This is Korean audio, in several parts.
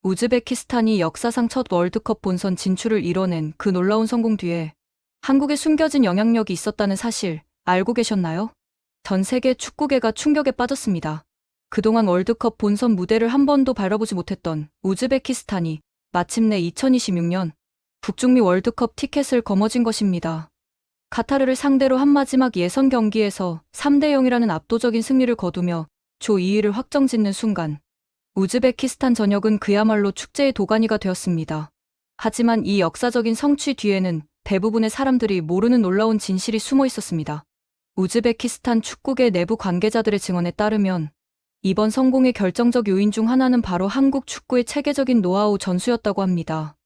우즈베키스탄이 역사상 첫 월드컵 본선 진출을 이뤄낸 그 놀라운 성공 뒤에 한국에 숨겨진 영향력이 있었다는 사실 알고 계셨나요? 전 세계 축구계가 충격에 빠졌습니다. 그동안 월드컵 본선 무대를 한 번도 밟아보지 못했던 우즈베키스탄이 마침내 2026년 북중미 월드컵 티켓을 거머쥔 것입니다. 카타르를 상대로 한 마지막 예선 경기에서 3대 0이라는 압도적인 승리를 거두며 조 2위를 확정짓는 순간 우즈베키스탄 전역은 그야말로 축제의 도가니가 되었습니다. 하지만 이 역사적인 성취 뒤에는 대부분의 사람들이 모르는 놀라운 진실이 숨어 있었습니다. 우즈베키스탄 축구계 내부 관계자들의 증언에 따르면 이번 성공의 결정적 요인 중 하나는 바로 한국 축구의 체계적인 노하우 전수였다고 합니다.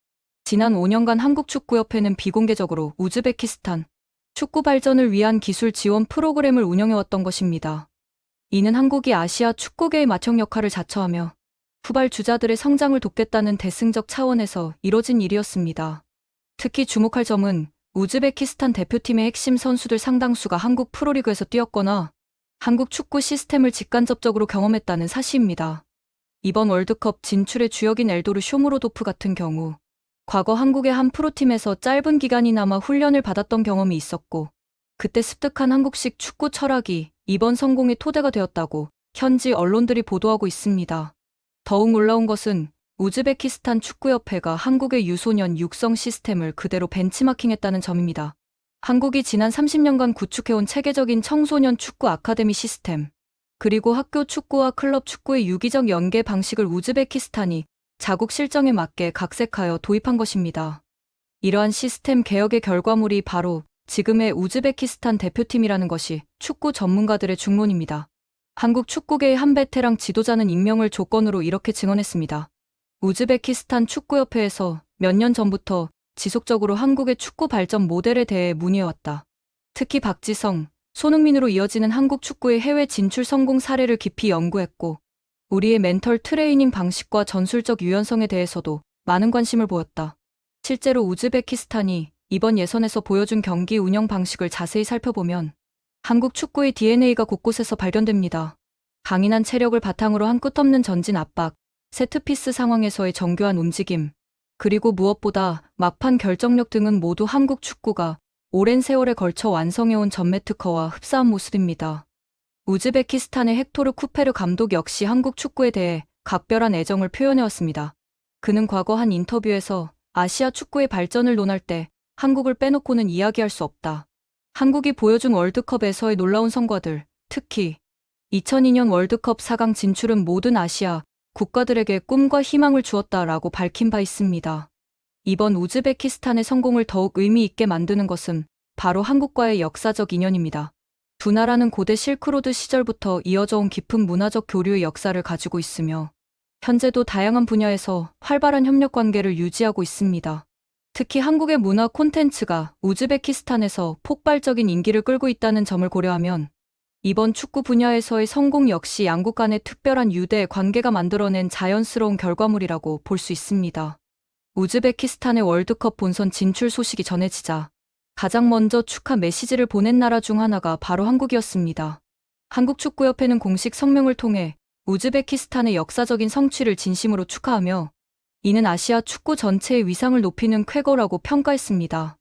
지난 5년간 한국축구협회는 비공개적으로 우즈베키스탄 축구 발전을 위한 기술 지원 프로그램을 운영해왔던 것입니다. 이는 한국이 아시아 축구계의 맏형 역할을 자처하며 후발 주자들의 성장을 돕겠다는 대승적 차원에서 이뤄진 일이었습니다. 특히 주목할 점은 우즈베키스탄 대표팀의 핵심 선수들 상당수가 한국 프로리그에서 뛰었거나 한국 축구 시스템을 직간접적으로 경험했다는 사실입니다. 이번 월드컵 진출의 주역인 엘도르 쇼무로도프 같은 경우 과거 한국의 한 프로팀에서 짧은 기간이나마 훈련을 받았던 경험이 있었고 그때 습득한 한국식 축구 철학이 이번 성공의 토대가 되었다고 현지 언론들이 보도하고 있습니다. 더욱 놀라운 것은 우즈베키스탄 축구협회가 한국의 유소년 육성 시스템을 그대로 벤치마킹했다는 점입니다. 한국이 지난 30년간 구축해온 체계적인 청소년 축구 아카데미 시스템, 그리고 학교 축구와 클럽 축구의 유기적 연계 방식을 우즈베키스탄이 자국 실정에 맞게 각색하여 도입한 것입니다. 이러한 시스템 개혁의 결과물이 바로 지금의 우즈베키스탄 대표팀이라는 것이 축구 전문가들의 중론입니다. 한국 축구계의 한 베테랑 지도자는 익명을 조건으로 이렇게 증언했습니다. 우즈베키스탄 축구협회에서 몇 년 전부터 지속적으로 한국의 축구 발전 모델에 대해 문의해왔다. 특히 박지성, 손흥민으로 이어지는 한국 축구의 해외 진출 성공 사례를 깊이 연구했고 우리의 멘털 트레이닝 방식과 전술적 유연성에 대해서도 많은 관심을 보였다. 실제로 우즈베키스탄이 이번 예선에서 보여준 경기 운영 방식을 자세히 살펴보면 한국 축구의 DNA가 곳곳에서 발견됩니다. 강인한 체력을 바탕으로 한 끝없는 전진 압박, 세트피스 상황에서의 정교한 움직임, 그리고 무엇보다 막판 결정력 등은 모두 한국 축구가 오랜 세월에 걸쳐 완성해온 전매 특허와 흡사한 모습입니다. 우즈베키스탄의 헥토르 쿠페르 감독 역시 한국 축구에 대해 각별한 애정을 표현해왔습니다. 그는 과거 한 인터뷰에서 아시아 축구의 발전을 논할 때 한국을 빼놓고는 이야기할 수 없다. 한국이 보여준 월드컵에서의 놀라운 성과들, 특히 2002년 월드컵 4강 진출은 모든 아시아 국가들에게 꿈과 희망을 주었다라고 밝힌 바 있습니다. 이번 우즈베키스탄의 성공을 더욱 의미 있게 만드는 것은 바로 한국과의 역사적 인연입니다. 두 나라는 고대 실크로드 시절부터 이어져온 깊은 문화적 교류의 역사를 가지고 있으며 현재도 다양한 분야에서 활발한 협력 관계를 유지하고 있습니다. 특히 한국의 문화 콘텐츠가 우즈베키스탄에서 폭발적인 인기를 끌고 있다는 점을 고려하면 이번 축구 분야에서의 성공 역시 양국 간의 특별한 유대 관계가 만들어낸 자연스러운 결과물이라고 볼 수 있습니다. 우즈베키스탄의 월드컵 본선 진출 소식이 전해지자 가장 먼저 축하 메시지를 보낸 나라 중 하나가 바로 한국이었습니다. 한국축구협회는 공식 성명을 통해 우즈베키스탄의 역사적인 성취를 진심으로 축하하며 이는 아시아 축구 전체의 위상을 높이는 쾌거라고 평가했습니다.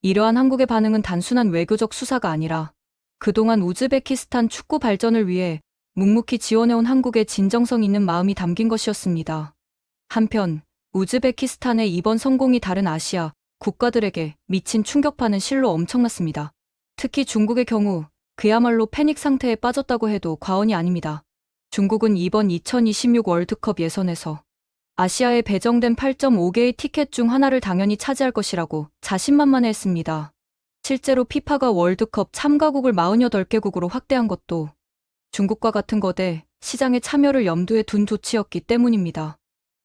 이러한 한국의 반응은 단순한 외교적 수사가 아니라 그동안 우즈베키스탄 축구 발전을 위해 묵묵히 지원해온 한국의 진정성 있는 마음이 담긴 것이었습니다. 한편 우즈베키스탄의 이번 성공이 다른 아시아 국가들에게 미친 충격파는 실로 엄청났습니다. 특히 중국의 경우 그야말로 패닉 상태에 빠졌다고 해도 과언이 아닙니다. 중국은 이번 2026 월드컵 예선에서 아시아에 배정된 8.5개의 티켓 중 하나를 당연히 차지할 것이라고 자신만만해했습니다. 실제로 피파가 월드컵 참가국을 48개국으로 확대한 것도 중국과 같은 거대 시장의 참여를 염두에 둔 조치였기 때문입니다.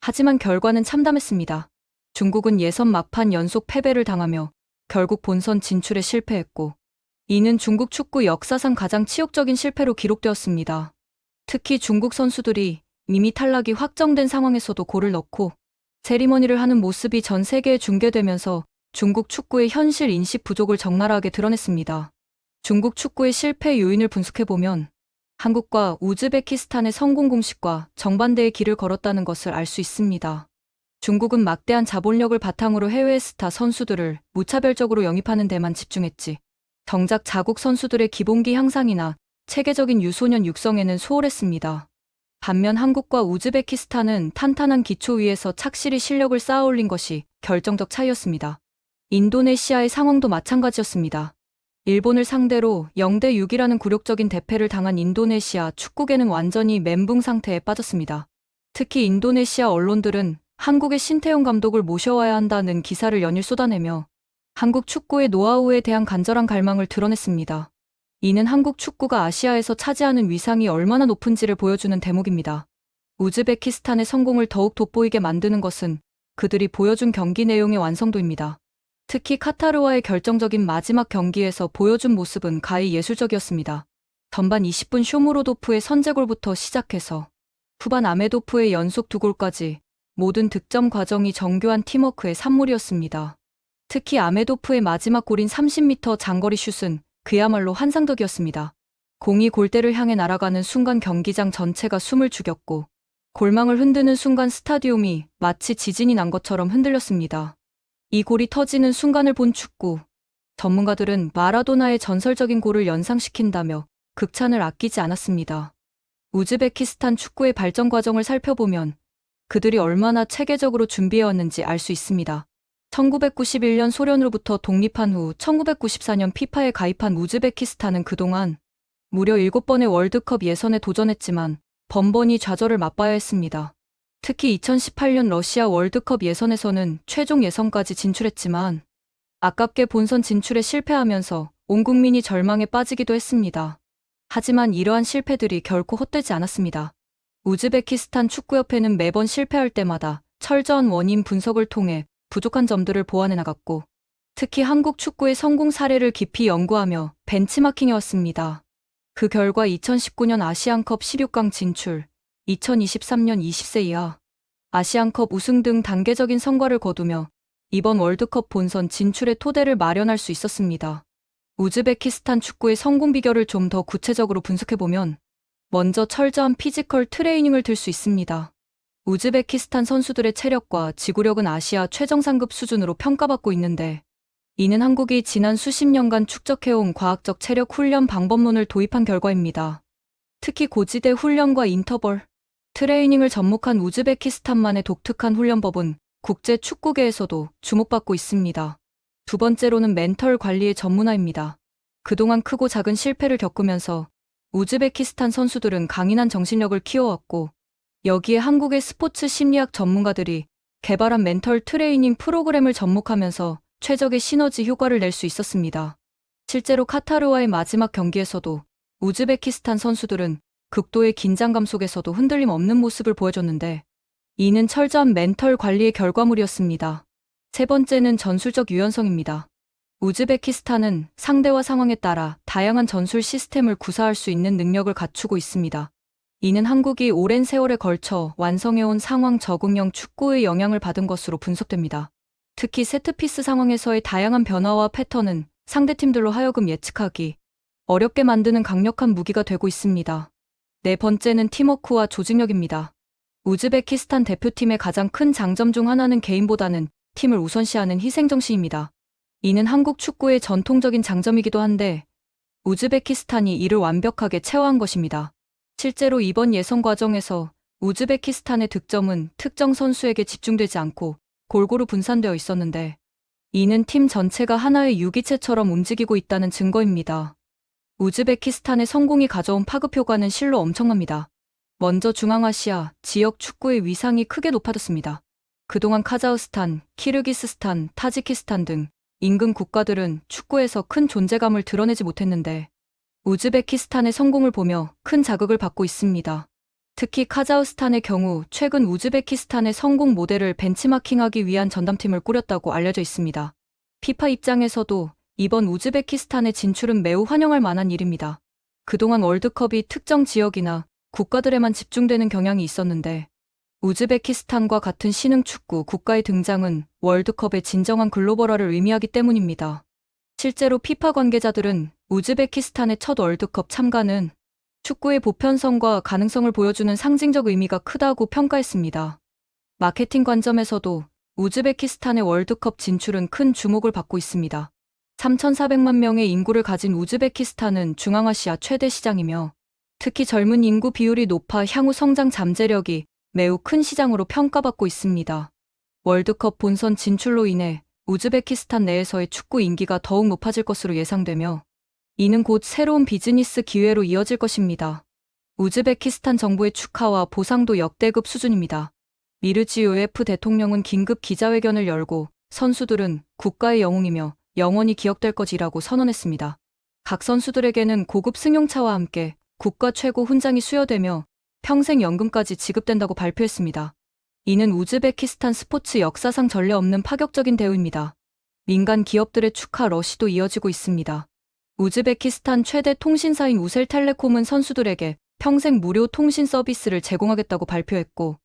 하지만 결과는 참담했습니다. 중국은 예선 막판 연속 패배를 당하며 결국 본선 진출에 실패했고 이는 중국 축구 역사상 가장 치욕적인 실패로 기록되었습니다. 특히 중국 선수들이 이미 탈락이 확정된 상황에서도 골을 넣고 세리머니를 하는 모습이 전 세계에 중계되면서 중국 축구의 현실 인식 부족을 적나라하게 드러냈습니다. 중국 축구의 실패 요인을 분석해보면 한국과 우즈베키스탄의 성공 공식과 정반대의 길을 걸었다는 것을 알 수 있습니다. 중국은 막대한 자본력을 바탕으로 해외 스타 선수들을 무차별적으로 영입하는 데만 집중했지. 정작 자국 선수들의 기본기 향상이나 체계적인 유소년 육성에는 소홀했습니다. 반면 한국과 우즈베키스탄은 탄탄한 기초 위에서 착실히 실력을 쌓아올린 것이 결정적 차이였습니다. 인도네시아의 상황도 마찬가지였습니다. 일본을 상대로 0대6이라는 굴욕적인 대패를 당한 인도네시아 축구계는 완전히 멘붕 상태에 빠졌습니다. 특히 인도네시아 언론들은 한국의 신태용 감독을 모셔와야 한다는 기사를 연일 쏟아내며 한국 축구의 노하우에 대한 간절한 갈망을 드러냈습니다. 이는 한국 축구가 아시아에서 차지하는 위상이 얼마나 높은지를 보여주는 대목입니다. 우즈베키스탄의 성공을 더욱 돋보이게 만드는 것은 그들이 보여준 경기 내용의 완성도입니다. 특히 카타르와의 결정적인 마지막 경기에서 보여준 모습은 가히 예술적이었습니다. 전반 20분 쇼무로도프의 선제골부터 시작해서 후반 아메도프의 연속 2골까지 모든 득점 과정이 정교한 팀워크의 산물이었습니다. 특히 아메도프의 마지막 골인 30m 장거리 슛은 그야말로 환상적이었습니다. 공이 골대를 향해 날아가는 순간 경기장 전체가 숨을 죽였고 골망을 흔드는 순간 스타디움이 마치 지진이 난 것처럼 흔들렸습니다. 이 골이 터지는 순간을 본 축구 전문가들은 마라도나의 전설적인 골을 연상시킨다며 극찬을 아끼지 않았습니다. 우즈베키스탄 축구의 발전 과정을 살펴보면 그들이 얼마나 체계적으로 준비해왔는지 알 수 있습니다. 1991년 소련으로부터 독립한 후 1994년 피파에 가입한 우즈베키스탄은 그동안 무려 7번의 월드컵 예선에 도전했지만 번번이 좌절을 맛봐야 했습니다. 특히 2018년 러시아 월드컵 예선에서는 최종 예선까지 진출했지만 아깝게 본선 진출에 실패하면서 온 국민이 절망에 빠지기도 했습니다. 하지만 이러한 실패들이 결코 헛되지 않았습니다. 우즈베키스탄 축구협회는 매번 실패할 때마다 철저한 원인 분석을 통해 부족한 점들을 보완해 나갔고 특히 한국 축구의 성공 사례를 깊이 연구하며 벤치마킹해왔습니다. 그 결과 2019년 아시안컵 16강 진출, 2023년 20세 이하 아시안컵 우승 등 단계적인 성과를 거두며 이번 월드컵 본선 진출의 토대를 마련할 수 있었습니다. 우즈베키스탄 축구의 성공 비결을 좀 더 구체적으로 분석해보면 먼저 철저한 피지컬 트레이닝을 들 수 있습니다. 우즈베키스탄 선수들의 체력과 지구력은 아시아 최정상급 수준으로 평가받고 있는데 이는 한국이 지난 수십 년간 축적해온 과학적 체력 훈련 방법론을 도입한 결과입니다. 특히 고지대 훈련과 인터벌 트레이닝을 접목한 우즈베키스탄만의 독특한 훈련법은 국제 축구계에서도 주목받고 있습니다. 두 번째로는 멘털 관리의 전문화입니다. 그동안 크고 작은 실패를 겪으면서 우즈베키스탄 선수들은 강인한 정신력을 키워왔고 여기에 한국의 스포츠 심리학 전문가들이 개발한 멘털 트레이닝 프로그램을 접목하면서 최적의 시너지 효과를 낼 수 있었습니다. 실제로 카타르와의 마지막 경기에서도 우즈베키스탄 선수들은 극도의 긴장감 속에서도 흔들림 없는 모습을 보여줬는데 이는 철저한 멘털 관리의 결과물이었습니다. 세 번째는 전술적 유연성입니다. 우즈베키스탄은 상대와 상황에 따라 다양한 전술 시스템을 구사할 수 있는 능력을 갖추고 있습니다. 이는 한국이 오랜 세월에 걸쳐 완성해온 상황 적응형 축구의 영향을 받은 것으로 분석됩니다. 특히 세트피스 상황에서의 다양한 변화와 패턴은 상대팀들로 하여금 예측하기 어렵게 만드는 강력한 무기가 되고 있습니다. 네 번째는 팀워크와 조직력입니다. 우즈베키스탄 대표팀의 가장 큰 장점 중 하나는 개인보다는 팀을 우선시하는 희생정신입니다. 이는 한국 축구의 전통적인 장점이기도 한데 우즈베키스탄이 이를 완벽하게 체화한 것입니다. 실제로 이번 예선 과정에서 우즈베키스탄의 득점은 특정 선수에게 집중되지 않고 골고루 분산되어 있었는데 이는 팀 전체가 하나의 유기체처럼 움직이고 있다는 증거입니다. 우즈베키스탄의 성공이 가져온 파급 효과는 실로 엄청납니다. 먼저 중앙아시아 지역 축구의 위상이 크게 높아졌습니다. 그동안 카자흐스탄, 키르기스스탄, 타지키스탄 등 인근 국가들은 축구에서 큰 존재감을 드러내지 못했는데 우즈베키스탄의 성공을 보며 큰 자극을 받고 있습니다. 특히 카자흐스탄의 경우 최근 우즈베키스탄의 성공 모델을 벤치마킹하기 위한 전담팀을 꾸렸다고 알려져 있습니다. 피파 입장에서도 이번 우즈베키스탄의 진출은 매우 환영할 만한 일입니다. 그동안 월드컵이 특정 지역이나 국가들에만 집중되는 경향이 있었는데 우즈베키스탄과 같은 신흥 축구 국가의 등장은 월드컵의 진정한 글로벌화를 의미하기 때문입니다. 실제로 피파 관계자들은 우즈베키스탄의 첫 월드컵 참가는 축구의 보편성과 가능성을 보여주는 상징적 의미가 크다고 평가했습니다. 마케팅 관점에서도 우즈베키스탄의 월드컵 진출은 큰 주목을 받고 있습니다. 3,400만 명의 인구를 가진 우즈베키스탄은 중앙아시아 최대 시장이며 특히 젊은 인구 비율이 높아 향후 성장 잠재력이 매우 큰 시장으로 평가받고 있습니다. 월드컵 본선 진출로 인해 우즈베키스탄 내에서의 축구 인기가 더욱 높아질 것으로 예상되며 이는 곧 새로운 비즈니스 기회로 이어질 것입니다. 우즈베키스탄 정부의 축하와 보상도 역대급 수준입니다. 미르지요예프 대통령은 긴급 기자회견을 열고 선수들은 국가의 영웅이며 영원히 기억될 것이라고 선언했습니다. 각 선수들에게는 고급 승용차와 함께 국가 최고 훈장이 수여되며 평생 연금까지 지급된다고 발표했습니다. 이는 우즈베키스탄 스포츠 역사상 전례 없는 파격적인 대우입니다. 민간 기업들의 축하 러시도 이어지고 있습니다. 우즈베키스탄 최대 통신사인 우셀텔레콤은 선수들에게 평생 무료 통신 서비스를 제공하겠다고 발표했고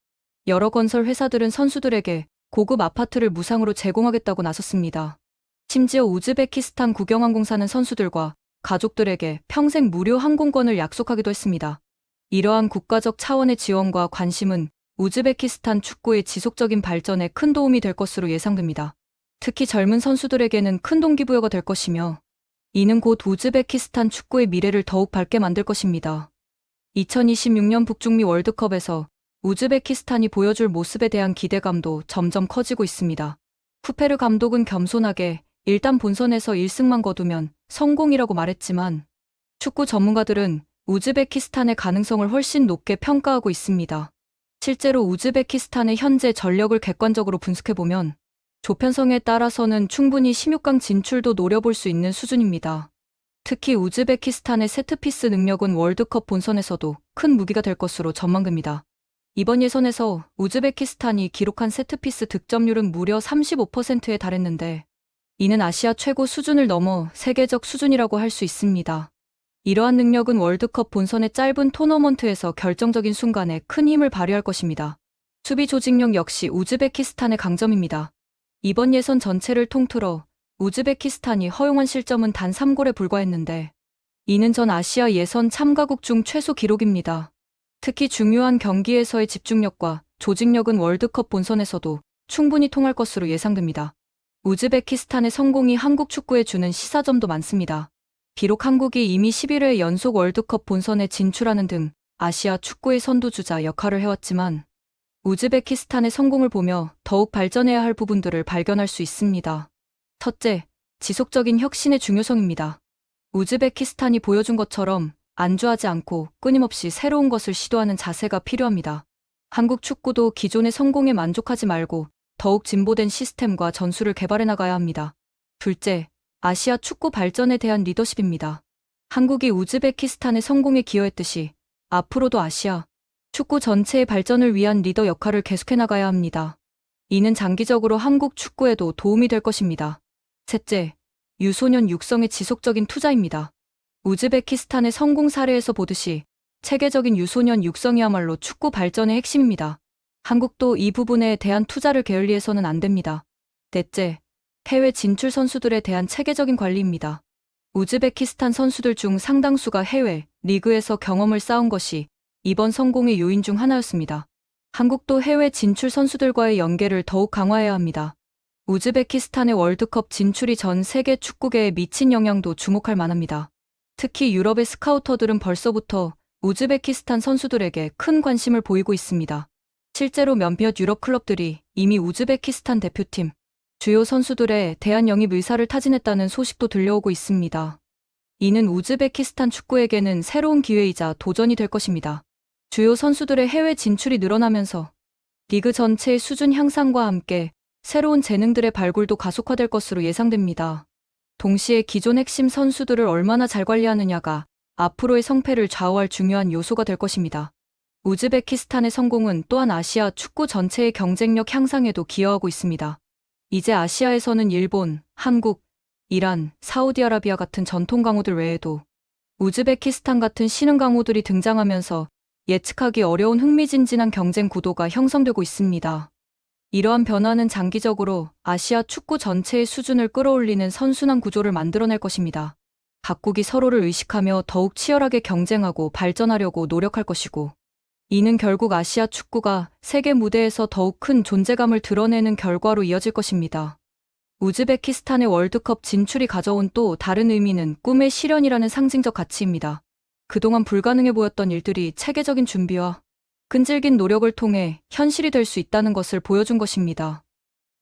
여러 건설 회사들은 선수들에게 고급 아파트를 무상으로 제공하겠다고 나섰습니다. 심지어 우즈베키스탄 국영항공사는 선수들과 가족들에게 평생 무료 항공권을 약속하기도 했습니다. 이러한 국가적 차원의 지원과 관심은 우즈베키스탄 축구의 지속적인 발전에 큰 도움이 될 것으로 예상됩니다. 특히 젊은 선수들에게는 큰 동기부여가 될 것이며 이는 곧 우즈베키스탄 축구의 미래를 더욱 밝게 만들 것입니다. 2026년 북중미 월드컵에서 우즈베키스탄이 보여줄 모습에 대한 기대감도 점점 커지고 있습니다. 쿠페르 감독은 겸손하게 일단 본선에서 1승만 거두면 성공이라고 말했지만 축구 전문가들은 우즈베키스탄의 가능성을 훨씬 높게 평가하고 있습니다. 실제로 우즈베키스탄의 현재 전력을 객관적으로 분석해보면 조편성에 따라서는 충분히 16강 진출도 노려볼 수 있는 수준입니다. 특히 우즈베키스탄의 세트피스 능력은 월드컵 본선에서도 큰 무기가 될 것으로 전망됩니다. 이번 예선에서 우즈베키스탄이 기록한 세트피스 득점률은 무려 35%에 달했는데 이는 아시아 최고 수준을 넘어 세계적 수준이라고 할 수 있습니다. 이러한 능력은 월드컵 본선의 짧은 토너먼트에서 결정적인 순간에 큰 힘을 발휘할 것입니다. 수비 조직력 역시 우즈베키스탄의 강점입니다. 이번 예선 전체를 통틀어 우즈베키스탄이 허용한 실점은 단 3골에 불과했는데 이는 전 아시아 예선 참가국 중 최소 기록입니다. 특히 중요한 경기에서의 집중력과 조직력은 월드컵 본선에서도 충분히 통할 것으로 예상됩니다. 우즈베키스탄의 성공이 한국 축구에 주는 시사점도 많습니다. 비록 한국이 이미 11회 연속 월드컵 본선에 진출하는 등 아시아 축구의 선두주자 역할을 해왔지만 우즈베키스탄의 성공을 보며 더욱 발전해야 할 부분들을 발견할 수 있습니다. 첫째, 지속적인 혁신의 중요성입니다. 우즈베키스탄이 보여준 것처럼 안주하지 않고 끊임없이 새로운 것을 시도하는 자세가 필요합니다. 한국 축구도 기존의 성공에 만족하지 말고 더욱 진보된 시스템과 전술을 개발해 나가야 합니다. 둘째, 아시아 축구 발전에 대한 리더십입니다. 한국이 우즈베키스탄의 성공에 기여했듯이 앞으로도 아시아 축구 전체의 발전을 위한 리더 역할을 계속해 나가야 합니다. 이는 장기적으로 한국 축구에도 도움이 될 것입니다. 셋째, 유소년 육성의 지속적인 투자입니다. 우즈베키스탄의 성공 사례에서 보듯이 체계적인 유소년 육성이야말로 축구 발전의 핵심입니다. 한국도 이 부분에 대한 투자를 게을리해서는 안 됩니다. 넷째, 해외 진출 선수들에 대한 체계적인 관리입니다. 우즈베키스탄 선수들 중 상당수가 해외 리그에서 경험을 쌓은 것이 이번 성공의 요인 중 하나였습니다. 한국도 해외 진출 선수들과의 연계를 더욱 강화해야 합니다. 우즈베키스탄의 월드컵 진출이 전 세계 축구계에 미친 영향도 주목할 만합니다. 특히 유럽의 스카우터들은 벌써부터 우즈베키스탄 선수들에게 큰 관심을 보이고 있습니다. 실제로 몇몇 유럽 클럽들이 이미 우즈베키스탄 대표팀, 주요 선수들의 대한 영입 의사를 타진했다는 소식도 들려오고 있습니다. 이는 우즈베키스탄 축구에게는 새로운 기회이자 도전이 될 것입니다. 주요 선수들의 해외 진출이 늘어나면서 리그 전체의 수준 향상과 함께 새로운 재능들의 발굴도 가속화될 것으로 예상됩니다. 동시에 기존 핵심 선수들을 얼마나 잘 관리하느냐가 앞으로의 성패를 좌우할 중요한 요소가 될 것입니다. 우즈베키스탄의 성공은 또한 아시아 축구 전체의 경쟁력 향상에도 기여하고 있습니다. 이제 아시아에서는 일본, 한국, 이란, 사우디아라비아 같은 전통 강호들 외에도 우즈베키스탄 같은 신흥 강호들이 등장하면서 예측하기 어려운 흥미진진한 경쟁 구도가 형성되고 있습니다. 이러한 변화는 장기적으로 아시아 축구 전체의 수준을 끌어올리는 선순환 구조를 만들어낼 것입니다. 각국이 서로를 의식하며 더욱 치열하게 경쟁하고 발전하려고 노력할 것이고 이는 결국 아시아 축구가 세계 무대에서 더욱 큰 존재감을 드러내는 결과로 이어질 것입니다. 우즈베키스탄의 월드컵 진출이 가져온 또 다른 의미는 꿈의 실현이라는 상징적 가치입니다. 그동안 불가능해 보였던 일들이 체계적인 준비와 끈질긴 노력을 통해 현실이 될 수 있다는 것을 보여준 것입니다.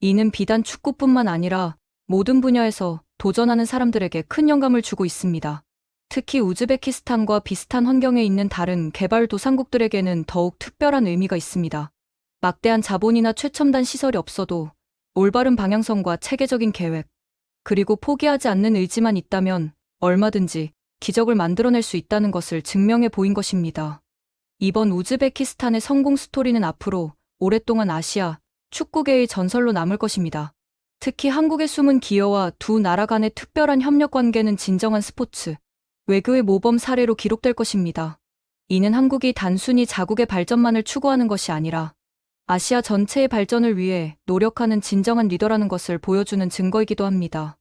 이는 비단 축구뿐만 아니라 모든 분야에서 도전하는 사람들에게 큰 영감을 주고 있습니다. 특히 우즈베키스탄과 비슷한 환경에 있는 다른 개발도상국들에게는 더욱 특별한 의미가 있습니다. 막대한 자본이나 최첨단 시설이 없어도 올바른 방향성과 체계적인 계획, 그리고 포기하지 않는 의지만 있다면 얼마든지 기적을 만들어낼 수 있다는 것을 증명해 보인 것입니다. 이번 우즈베키스탄의 성공 스토리는 앞으로 오랫동안 아시아 축구계의 전설로 남을 것입니다. 특히 한국의 숨은 기여와 두 나라 간의 특별한 협력 관계는 진정한 스포츠, 외교의 모범 사례로 기록될 것입니다. 이는 한국이 단순히 자국의 발전만을 추구하는 것이 아니라 아시아 전체의 발전을 위해 노력하는 진정한 리더라는 것을 보여주는 증거이기도 합니다.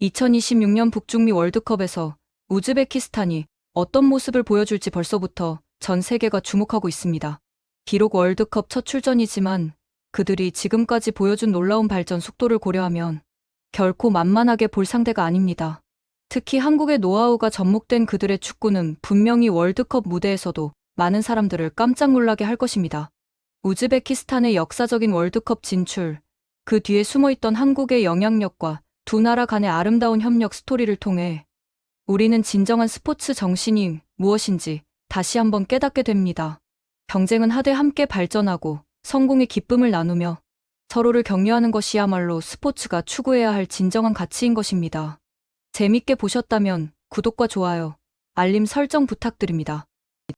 2026년 북중미 월드컵에서 우즈베키스탄이 어떤 모습을 보여줄지 벌써부터 전 세계가 주목하고 있습니다. 비록 월드컵 첫 출전이지만 그들이 지금까지 보여준 놀라운 발전 속도를 고려하면 결코 만만하게 볼 상대가 아닙니다. 특히 한국의 노하우가 접목된 그들의 축구는 분명히 월드컵 무대에서도 많은 사람들을 깜짝 놀라게 할 것입니다. 우즈베키스탄의 역사적인 월드컵 진출, 그 뒤에 숨어있던 한국의 영향력과 두 나라 간의 아름다운 협력 스토리를 통해 우리는 진정한 스포츠 정신이 무엇인지 다시 한번 깨닫게 됩니다. 경쟁은 하되 함께 발전하고 성공의 기쁨을 나누며 서로를 격려하는 것이야말로 스포츠가 추구해야 할 진정한 가치인 것입니다. 재밌게 보셨다면 구독과 좋아요, 알림 설정 부탁드립니다.